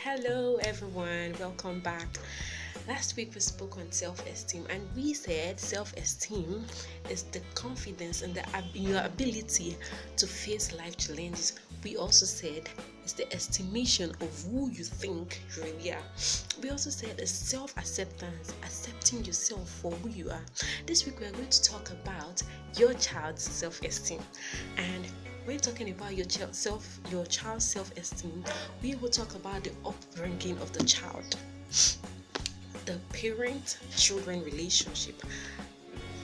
Hello, everyone. Welcome back. Last week we spoke on self-esteem, and we said self-esteem is the confidence and your ability to face life challenges. We also said it's the estimation of who you think you really are. We also said it's self-acceptance, accepting yourself for who you are. This week we are going to talk about your child's self-esteem, and when talking about your child's self-esteem, we will talk about the upbringing of the child, the parent-children relationship,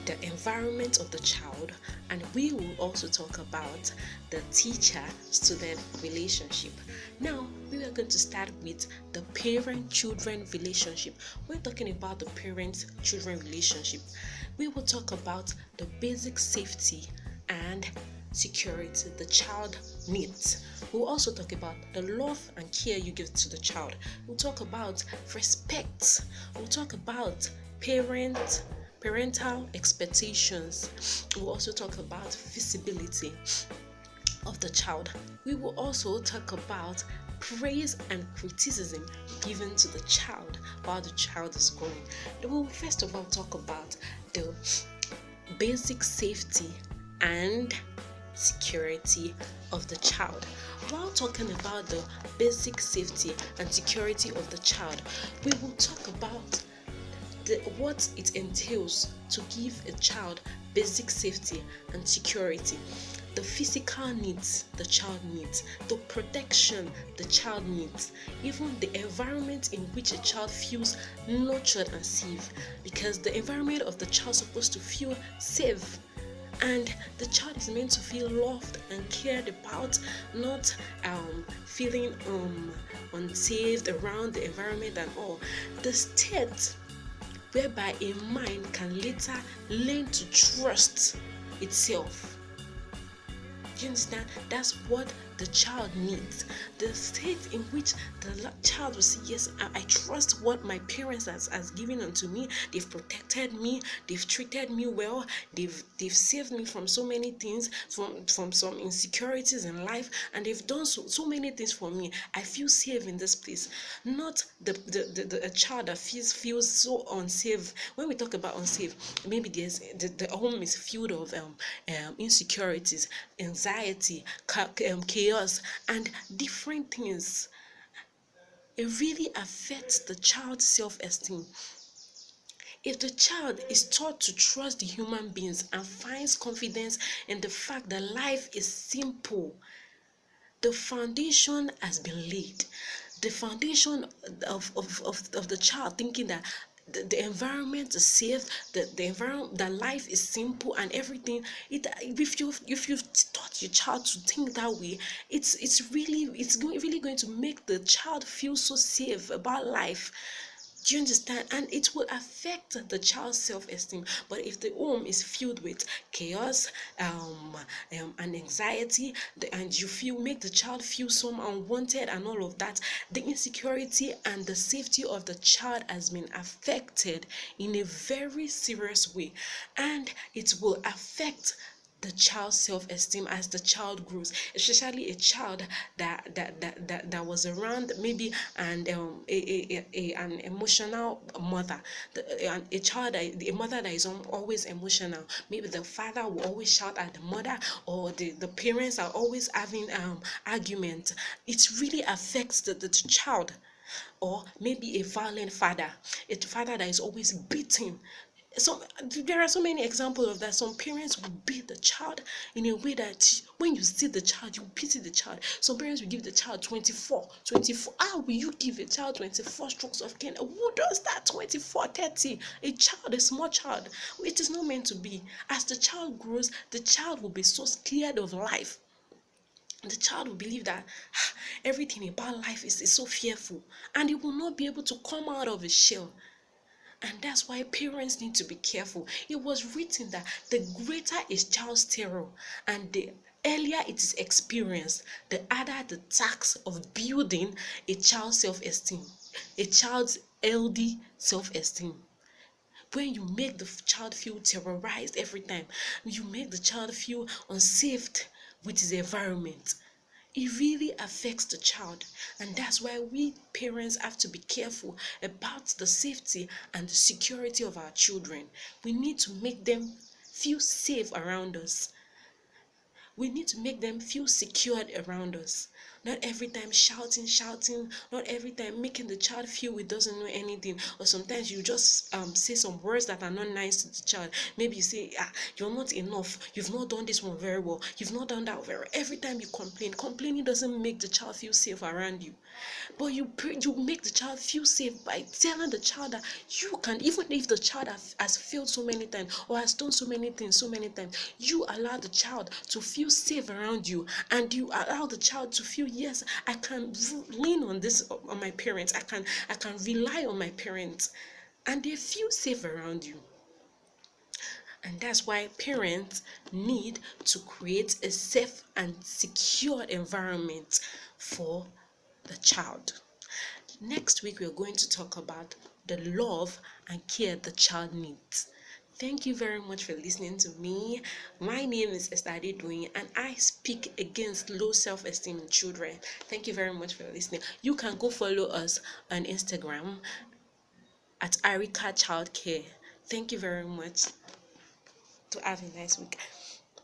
the environment of the child, and we will also talk about the teacher-student relationship. Now, we are going to start with the parent-children relationship. When talking about the parent-children relationship, we will talk about the basic safety and security the child needs. We'll also talk about the love and care you give to the child. We'll talk about respect. We'll talk about parental expectations. We'll also talk about visibility of the child. We will also talk about praise and criticism given to the child while the child is growing. We will first of all talk about the basic safety and security of the child. While talking about the basic safety and security of the child, we will talk about what it entails to give a child basic safety and security, the physical needs the child needs, the protection the child needs, even the environment in which a child feels nurtured and safe, because the environment of the child is supposed to feel safe. And the child is meant to feel loved and cared about, not feeling unsafe around the environment and all. The state whereby a mind can later learn to trust itself. Do you understand? That's what the child needs. The state in which the child will say, yes, I trust what my parents has given unto me. They've protected me. They've treated me well. They've saved me from so many things, from some insecurities in life, and they've done so many things for me. I feel safe in this place. Not a child that feels so unsafe. When we talk about unsafe, maybe there's the home is filled of insecurities, anxiety, chaos, and different things. It really affects the child's self-esteem. If the child is taught to trust the human beings and finds confidence in the fact that life is simple, the foundation has been laid. The foundation of the child thinking that the environment is safe, the environment, that life is simple and everything. If you've taught your child to think that way, it's really going to make the child feel so safe about life. Do you understand? And it will affect the child's self-esteem. But if the home is filled with chaos and anxiety, and make the child feel so unwanted and all of that, the insecurity and the safety of the child has been affected in a very serious way, and it will affect the child's self-esteem as the child grows, especially a child that was around maybe and an emotional mother, a mother that is always emotional. Maybe the father will always shout at the mother, or the parents are always having argument. It really affects the child. Or maybe a violent father, a father that is always beating. So there are so many examples of that. Some parents will beat the child in a way that when you see the child, you pity the child. Some parents will give the child 24. How will you give a child 24 strokes of cane? Who does that? 24, 30? A child, a small child. It is not meant to be. As the child grows, the child will be so scared of life. The child will believe that everything about life is so fearful, and it will not be able to come out of his shell. And that's why parents need to be careful. It was written that the greater is child's terror, and the earlier it is experienced, the harder the task of building a child's self-esteem, a child's healthy self-esteem. When you make the child feel terrorized every time, you make the child feel unsafe with his environment, it really affects the child. And that's why we parents have to be careful about the safety and the security of our children. We need to make them feel safe around us. We need to make them feel secured around us. Not every time shouting, not every time making the child feel it doesn't know anything. Or sometimes you just say some words that are not nice to the child. Maybe you say, you're not enough, you've not done this one very well, you've not done that very well. Every time you complain, complaining doesn't make the child feel safe around you. But you make the child feel safe by telling the child that you can, even if the child has failed so many times or has done so many things so many times, you allow the child to feel safe around you, and you allow the child to feel, yes, I can lean on this, on my parents, I can rely on my parents, and they feel safe around you. And that's why parents need to create a safe and secure environment for the child. Next week, we're going to talk about the love and care the child needs. Thank you very much for listening to me. My name is Esther Adedoyin, and I speak against low self-esteem in children. Thank you very much for listening. You can go follow us on Instagram at Harika Childcare. Thank you very much. To have a nice week.